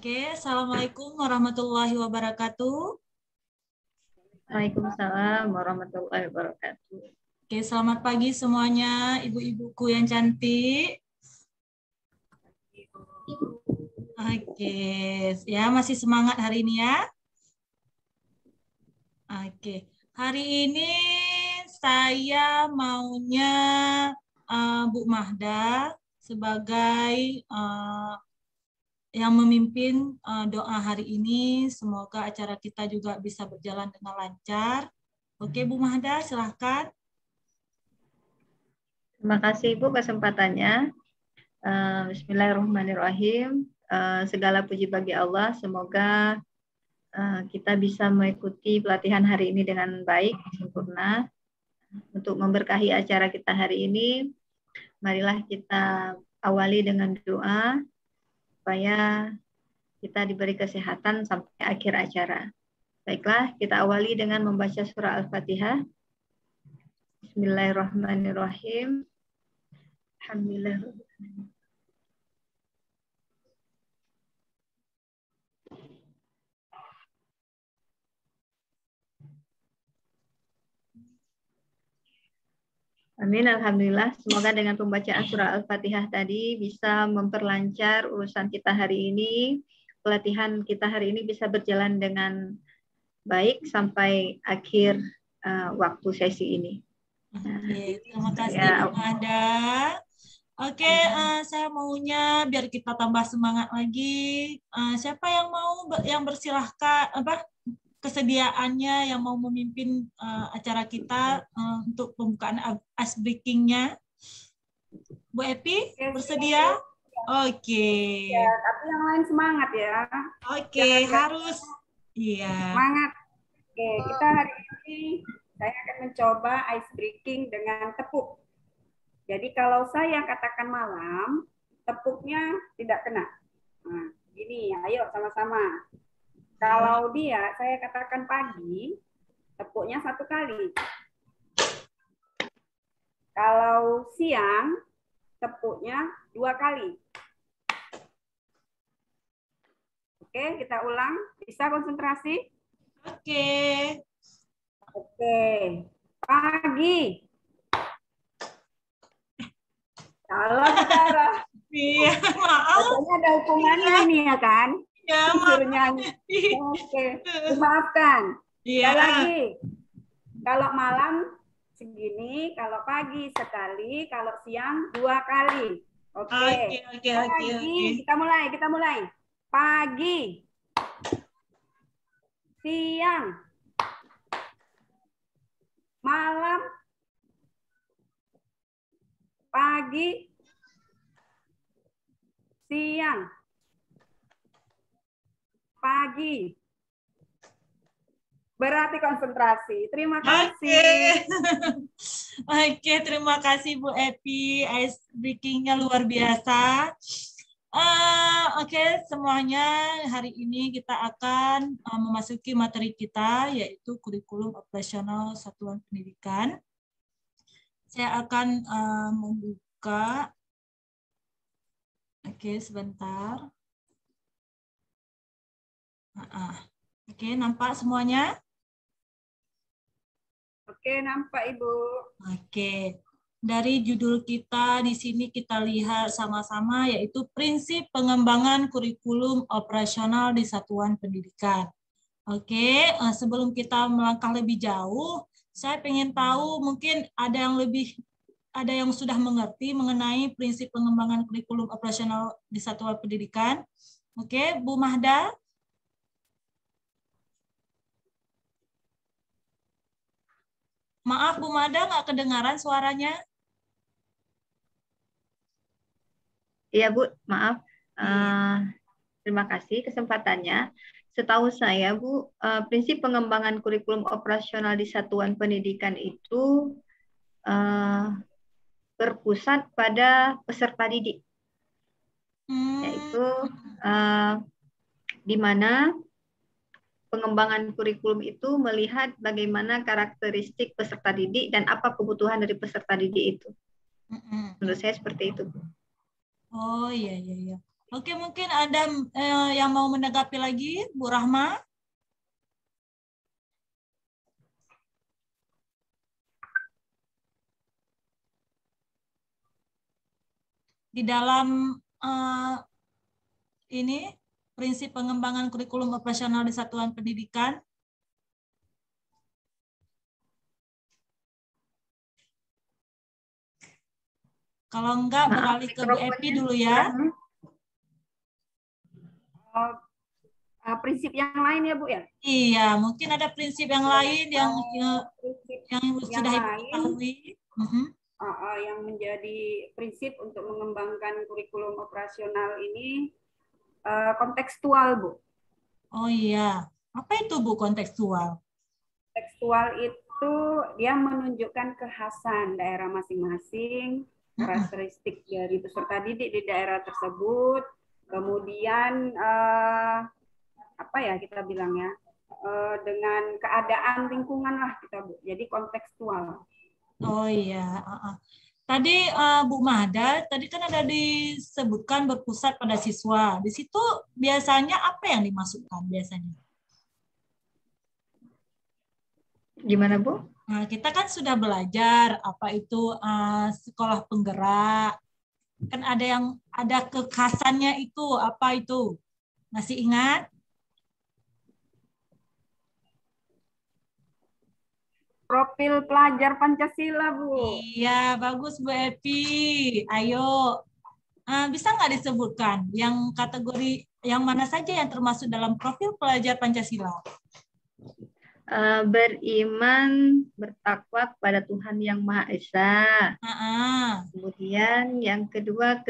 Oke, Assalamualaikum warahmatullahi wabarakatuh. Waalaikumsalam warahmatullahi wabarakatuh. Oke, selamat pagi semuanya, ibu-ibuku yang cantik. Oke, ya masih semangat hari ini ya. Oke, hari ini saya maunya Bu Mahda sebagai yang memimpin doa hari ini. Semoga acara kita juga bisa berjalan dengan lancar. Oke, Bu Mahda, silahkan. Terima kasih Ibu kesempatannya. Bismillahirrahmanirrahim. Segala puji bagi Allah. Semoga kita bisa mengikuti pelatihan hari ini dengan baik, sempurna. Untuk memberkahi acara kita hari ini, marilah kita awali dengan doa supaya kita diberi kesehatan sampai akhir acara. Baiklah, kita awali dengan membaca surah Al-Fatihah. Bismillahirrahmanirrahim. Alhamdulillah. Amin, alhamdulillah. Semoga dengan pembacaan surah Al-Fatihah tadi bisa memperlancar urusan kita hari ini. Pelatihan kita hari ini bisa berjalan dengan baik sampai akhir waktu sesi ini. Oke, terima kasih Bu Mada. Oke, saya maunya biar kita tambah semangat lagi. Siapa yang mau yang bersilahkan kesediaannya yang mau memimpin acara kita untuk pembukaan ice breaking-nya? Bu Epi, bersedia? Oke. Ya, tapi yang lain semangat ya. Oke, harus. Iya. Semangat. Oke, kita hari ini saya akan mencoba ice breaking dengan tepuk. Jadi kalau saya katakan malam, tepuknya tidak kena. Nah, gini, ayo sama-sama. Kalau saya katakan pagi, tepuknya 1 kali. Kalau siang, tepuknya 2 kali. Oke, kita ulang. Bisa konsentrasi? Oke. Oke. Pagi. Salah bicara. Iya, maaf. Katanya ada hukumannya ini ya kan? Ya, disuruh nyanyi. Oke, dimaafkan. Iya. Sekali lagi, kalau malam segini, kalau pagi sekali, kalau siang 2 kali. Oke. Pagi, kita mulai. Pagi, siang, malam, pagi, siang, pagi. Berarti konsentrasi. Terima kasih. Oke, terima kasih Bu Epi. Ice breaking-nya luar biasa. Oke, semuanya hari ini kita akan memasuki materi kita, yaitu kurikulum operasional satuan pendidikan. Saya akan membuka. Oke, sebentar. Oke, nampak semuanya? Oke, nampak Ibu. Oke. Dari judul kita di sini kita lihat sama-sama yaitu prinsip pengembangan kurikulum operasional di satuan pendidikan. Oke, sebelum kita melangkah lebih jauh, saya ingin tahu mungkin ada yang sudah mengerti mengenai prinsip pengembangan kurikulum operasional di satuan pendidikan. Oke, Bu Mahda. Maaf Bu Mahda, nggak kedengaran suaranya. Iya Bu, maaf. Terima kasih kesempatannya. Setahu saya Bu, prinsip pengembangan kurikulum operasional di satuan pendidikan itu berpusat pada peserta didik, yaitu di mana pengembangan kurikulum itu melihat bagaimana karakteristik peserta didik dan apa kebutuhan dari peserta didik itu. Menurut saya seperti itu Bu. Oh iya. Oke, mungkin ada yang mau menanggapi lagi, Bu Rahma? Di dalam ini prinsip pengembangan kurikulum operasional di satuan pendidikan. Kalau enggak beralih ke Bu Epi dulu ya. Prinsip yang lain ya Bu ya? Iya, mungkin ada prinsip yang lain yang sudah Ibu ketahui. Yang menjadi prinsip untuk mengembangkan kurikulum operasional ini kontekstual, Bu. Oh iya, apa itu Bu kontekstual? Kontekstual itu dia menunjukkan kekhasan daerah masing-masing, karakteristik dari peserta didik di daerah tersebut, kemudian apa ya kita bilangnya, dengan keadaan lingkungan lah kita Bu. Jadi kontekstual. Oh iya. Tadi Bu Mahda, tadi kan ada disebutkan berpusat pada siswa. Di situ biasanya apa yang dimasukkan biasanya? Gimana Bu? Nah, kita kan sudah belajar apa itu sekolah penggerak. Kan ada kekhasannya itu, apa itu? Masih ingat? Profil pelajar Pancasila, Bu. Iya, bagus Bu Epi. Ayo, bisa nggak disebutkan yang kategori yang mana saja yang termasuk dalam profil pelajar Pancasila? Beriman, bertakwa kepada Tuhan Yang Maha Esa. Kemudian yang kedua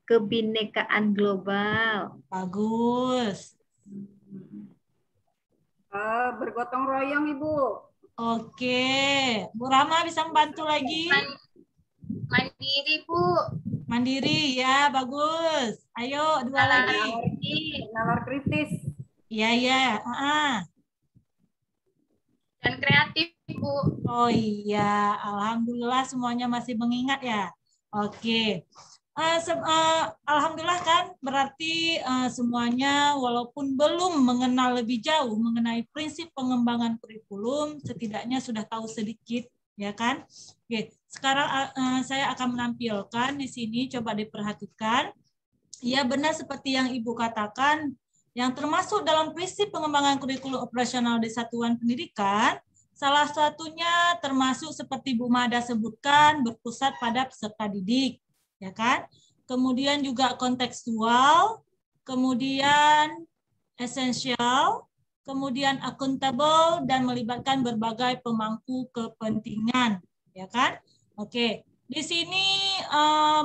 kebinekaan global. Bagus. Bergotong royong, Ibu. Oke, Bu Rama bisa membantu lagi? Mandiri, Bu. Mandiri, ya bagus. Ayo, dua lagi. Nalar kritis. Iya. Dan kreatif, Bu. Oh iya, alhamdulillah semuanya masih mengingat ya. Oke. Alhamdulillah kan berarti semuanya walaupun belum mengenal lebih jauh mengenai prinsip pengembangan kurikulum, setidaknya sudah tahu sedikit, ya kan? Oke, sekarang saya akan menampilkan di sini, coba diperhatikan. Ya benar seperti yang Ibu katakan, yang termasuk dalam prinsip pengembangan kurikulum operasional di satuan pendidikan, salah satunya termasuk seperti Bu Mada sebutkan berpusat pada peserta didik. Ya kan? Kemudian juga kontekstual, kemudian esensial, kemudian accountable dan melibatkan berbagai pemangku kepentingan, ya kan? Oke. Di sini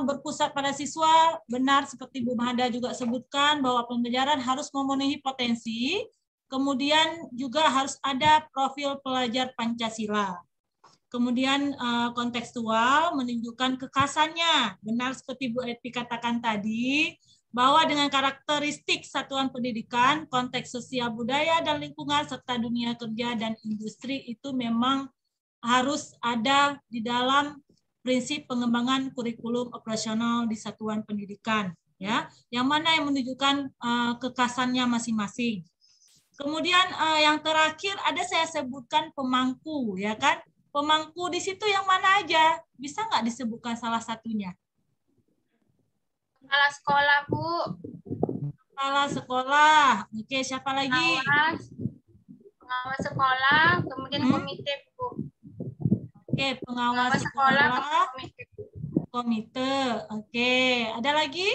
berpusat pada siswa, benar seperti Bu Mahda juga sebutkan bahwa pembelajaran harus memenuhi potensi, kemudian juga harus ada profil pelajar Pancasila. Kemudian kontekstual menunjukkan kekhasannya. Benar seperti Bu Epi katakan tadi, bahwa dengan karakteristik satuan pendidikan, konteks sosial budaya dan lingkungan, serta dunia kerja dan industri itu memang harus ada di dalam prinsip pengembangan kurikulum operasional di satuan pendidikan. Ya, yang mana yang menunjukkan kekhasannya masing-masing. Kemudian yang terakhir ada saya sebutkan pemangku, ya kan? Pemangku di situ yang mana aja? Bisa nggak disebutkan salah satunya? Kepala sekolah, Bu. Kepala sekolah. Oke, siapa lagi? Pengawas sekolah, kemudian komite, Bu. Oke, pengawas sekolah, komite. Oke, ada lagi?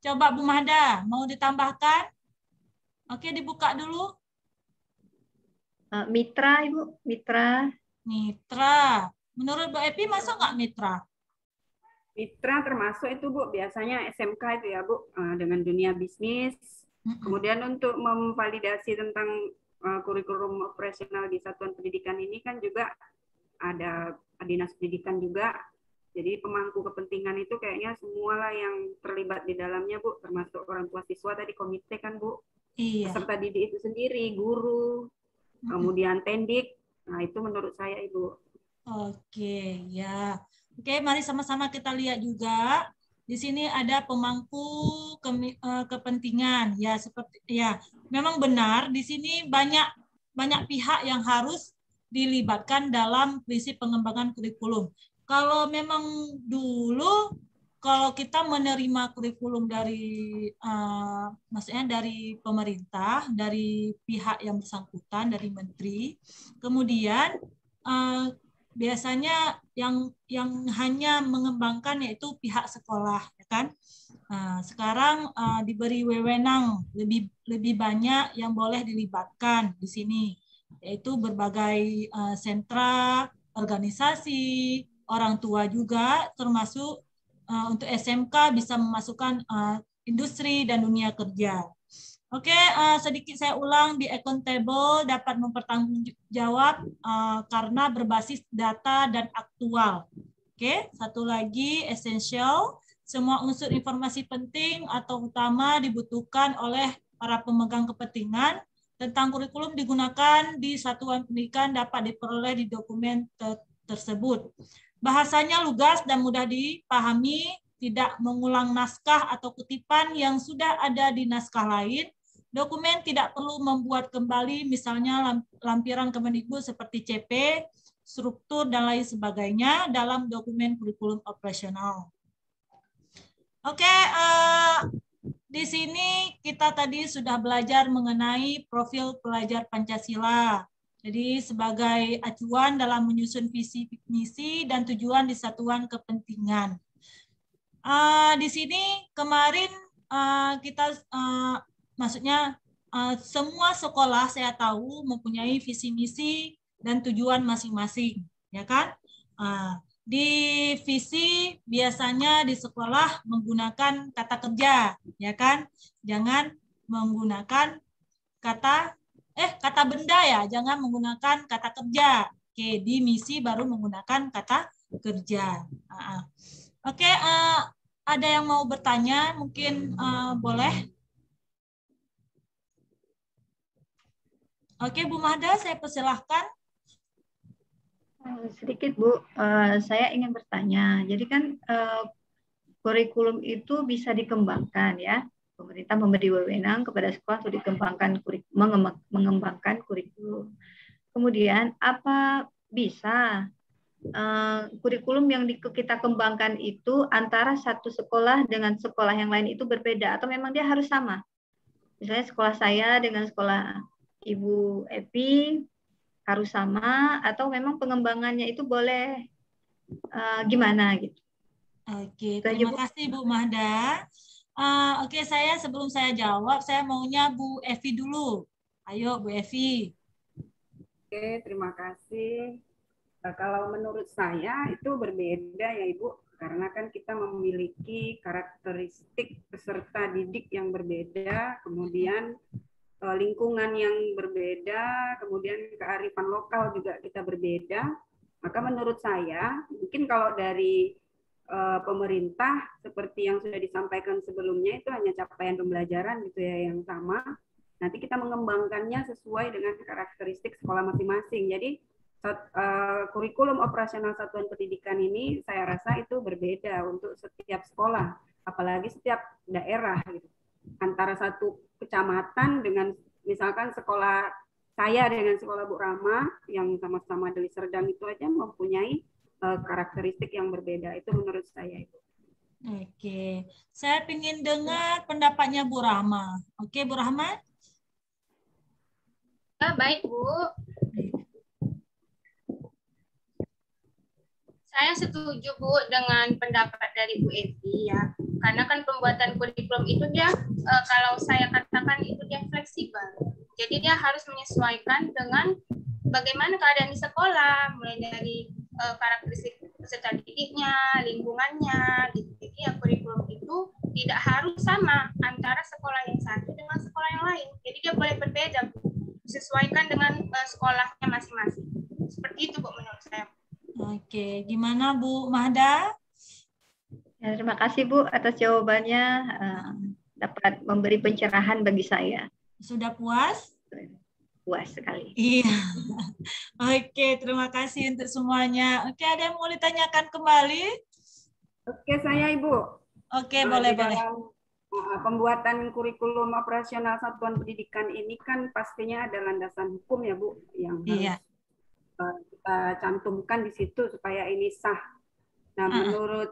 Coba Bu Mahda, mau ditambahkan? Oke, dibuka dulu. Mitra, Ibu. Mitra. Mitra. Menurut Bu Epi, masuk nggak mitra? Mitra termasuk itu, Bu. Biasanya SMK itu ya, Bu. Dengan dunia bisnis. Kemudian untuk memvalidasi tentang kurikulum operasional di satuan pendidikan ini kan juga ada dinas pendidikan juga. Jadi pemangku kepentingan itu kayaknya semualah yang terlibat di dalamnya, Bu. Termasuk orang tua siswa tadi, komite kan, Bu. Iya. Peserta didik itu sendiri, guru, kemudian tendik. Nah, itu menurut saya, Ibu. Oke, ya. Oke, mari sama-sama kita lihat juga di sini ada pemangku kepentingan. Ya, seperti ya, memang benar di sini banyak pihak yang harus dilibatkan dalam prinsip pengembangan kurikulum. Kalau memang dulu kalau kita menerima kurikulum dari maksudnya dari pemerintah, dari pihak yang bersangkutan, dari menteri, kemudian biasanya yang hanya mengembangkan yaitu pihak sekolah, ya kan? Sekarang diberi wewenang lebih banyak yang boleh dilibatkan di sini, yaitu berbagai sentra, organisasi, orang tua juga, termasuk untuk SMK bisa memasukkan industri dan dunia kerja. Oke, sedikit saya ulang, di accountable dapat mempertanggungjawab karena berbasis data dan aktual. Oke, satu lagi essential, semua unsur informasi penting atau utama dibutuhkan oleh para pemegang kepentingan tentang kurikulum digunakan di satuan pendidikan dapat diperoleh di dokumen tersebut. Bahasanya lugas dan mudah dipahami, tidak mengulang naskah atau kutipan yang sudah ada di naskah lain. Dokumen tidak perlu membuat kembali, misalnya lampiran Kemendikbud seperti CP, struktur, dan lain sebagainya dalam dokumen kurikulum operasional. Oke, di sini kita tadi sudah belajar mengenai profil pelajar Pancasila. Jadi sebagai acuan dalam menyusun visi misi dan tujuan di satuan kepentingan. Di sini kemarin kita maksudnya semua sekolah saya tahu mempunyai visi misi dan tujuan masing-masing, ya kan? Di visi biasanya di sekolah menggunakan kata kerja, ya kan? Jangan menggunakan kata benda ya, jangan menggunakan kata kerja. Oke, di misi baru menggunakan kata kerja. Oke, ada yang mau bertanya? Mungkin boleh. Oke, Bu Mahda, saya persilahkan. Sedikit Bu, saya ingin bertanya. Jadi kan kurikulum itu bisa dikembangkan ya. Pemerintah memberi wewenang kepada sekolah untuk mengembangkan kurikulum. Kemudian apa bisa kurikulum yang kita kembangkan itu antara satu sekolah dengan sekolah yang lain itu berbeda atau memang dia harus sama? Misalnya sekolah saya dengan sekolah Ibu Epi harus sama atau memang pengembangannya itu boleh gimana gitu? Oke, terima kasih Bu Mahda. Oke, sebelum saya jawab, saya maunya Bu Evi dulu. Ayo Bu Evi. Oke, terima kasih. Kalau menurut saya itu berbeda ya Ibu, karena kan kita memiliki karakteristik peserta didik yang berbeda, kemudian lingkungan yang berbeda, kemudian kearifan lokal juga kita berbeda. Maka menurut saya, mungkin kalau dari pemerintah seperti yang sudah disampaikan sebelumnya itu hanya capaian pembelajaran gitu ya yang sama. Nanti kita mengembangkannya sesuai dengan karakteristik sekolah masing-masing. Jadi kurikulum operasional satuan pendidikan ini saya rasa itu berbeda untuk setiap sekolah, apalagi setiap daerah gitu. Antara satu kecamatan dengan misalkan sekolah saya dengan sekolah Bu Rama yang sama-sama dari Serdang itu aja mempunyai karakteristik yang berbeda. Itu menurut saya itu. Oke, saya ingin dengar pendapatnya Bu Rahma. Oke, Bu Rahma. Baik Bu. Saya setuju Bu dengan pendapat dari Bu Evi ya. Karena kan pembuatan kurikulum itu dia kalau saya katakan itu dia fleksibel. Jadi dia harus menyesuaikan dengan bagaimana keadaan di sekolah, mulai dari karakteristik peserta didiknya, lingkungannya. Jadi ya kurikulum itu tidak harus sama antara sekolah yang satu dengan sekolah yang lain. Jadi dia boleh berbeda, Bu. Disesuaikan dengan sekolahnya masing-masing. Seperti itu Bu menurut saya. Oke, gimana Bu Mahda? Ya, terima kasih Bu atas jawabannya, dapat memberi pencerahan bagi saya. Sudah puas? Puas sekali. Iya. Oke, terima kasih untuk semuanya. Oke, ada yang mau ditanyakan kembali? Oke, saya Ibu. Oke, boleh. Dalam pembuatan kurikulum operasional satuan pendidikan ini kan pastinya ada landasan hukum ya Bu, yang harus kita cantumkan di situ supaya ini sah. Nah, menurut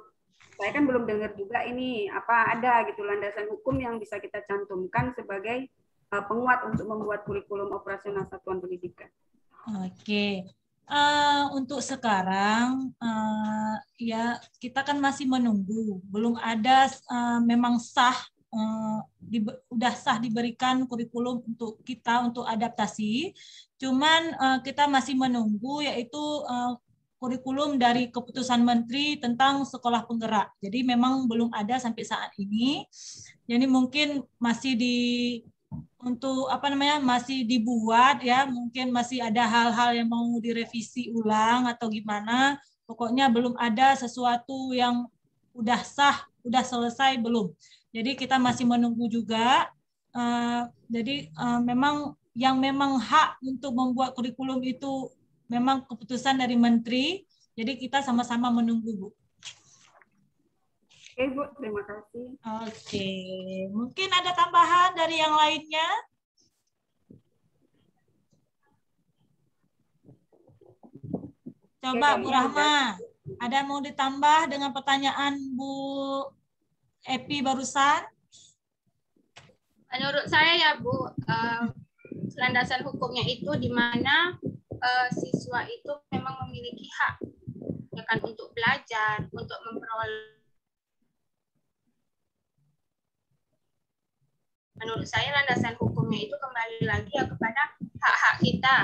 saya kan belum dengar juga ini apa ada gitu landasan hukum yang bisa kita cantumkan sebagai penguat untuk membuat kurikulum operasional satuan pendidikan. Oke. Untuk sekarang ya kita kan masih menunggu, belum ada memang sah udah sah diberikan kurikulum untuk kita untuk adaptasi. Cuman kita masih menunggu yaitu kurikulum dari keputusan Menteri tentang sekolah penggerak. Jadi memang belum ada sampai saat ini. Jadi mungkin masih masih dibuat ya, mungkin masih ada hal-hal yang mau direvisi ulang atau gimana. Pokoknya belum ada sesuatu yang udah sah, udah selesai belum. Jadi kita masih menunggu juga. Jadi memang yang memang hak untuk membuat kurikulum itu memang keputusan dari Menteri. Jadi kita sama-sama menunggu, Bu. Oke, Bu. Terima kasih. Oke. Mungkin ada tambahan dari yang lainnya? Coba Bu Rahma, ada mau ditambah dengan pertanyaan Bu Epi barusan? Menurut saya ya Bu, landasan hukumnya itu di mana siswa itu memang memiliki hak ya kan untuk belajar, untuk memperoleh. Menurut saya landasan hukumnya itu kembali lagi ya kepada hak-hak kita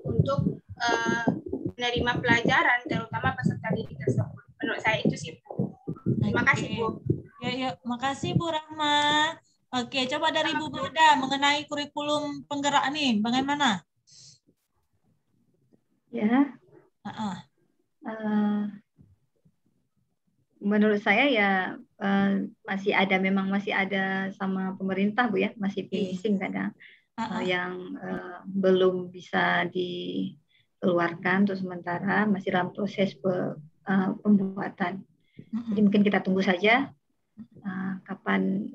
untuk menerima pelajaran, terutama peserta didik tersebut. Menurut saya itu sih Bu. Terima kasih Bu. Ya, makasih Bu Rahma. Oke, coba dari Bu Mada mengenai kurikulum penggerak nih, bagaimana? Ya. Menurut saya ya masih ada sama pemerintah Bu ya, masih finishing kadang yang belum bisa dikeluarkan untuk sementara, masih dalam proses pembuatan. Jadi mungkin kita tunggu saja kapan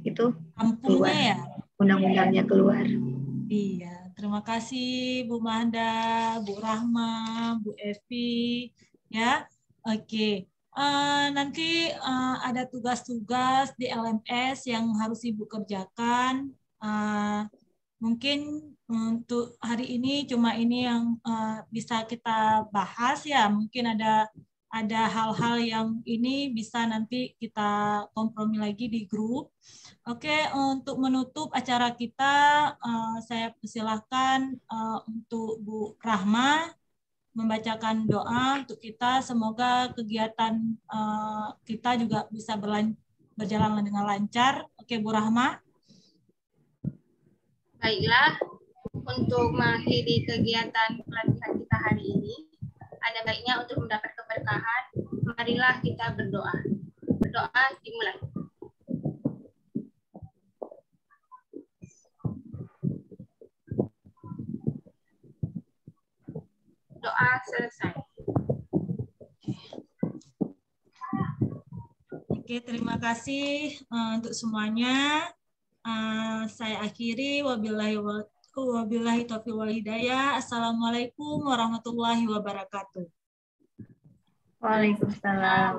itu keluar ya? Undang-undangnya keluar. Iya, terima kasih Bu Mada, Bu Rahma, Bu Evi, ya. Oke, nanti ada tugas-tugas di LMS yang harus Ibu kerjakan. Mungkin untuk hari ini cuma ini yang bisa kita bahas ya. Mungkin ada hal-hal yang ini bisa nanti kita kompromi lagi di grup. Oke, untuk menutup acara kita, saya persilahkan untuk Bu Rahma membacakan doa untuk kita. Semoga kegiatan kita juga bisa berjalan dengan lancar. Oke, Bu Rahma. Baiklah, untuk mengakhiri kegiatan pelatihan kita hari ini, ada baiknya untuk mendapat keberkahan, marilah kita berdoa. Berdoa dimulai. Doa selesai. Oke, terima kasih untuk semuanya. Saya akhiri. Wabillahi taufiq wal hidayah. Assalamualaikum warahmatullahi wabarakatuh. Waalaikumsalam.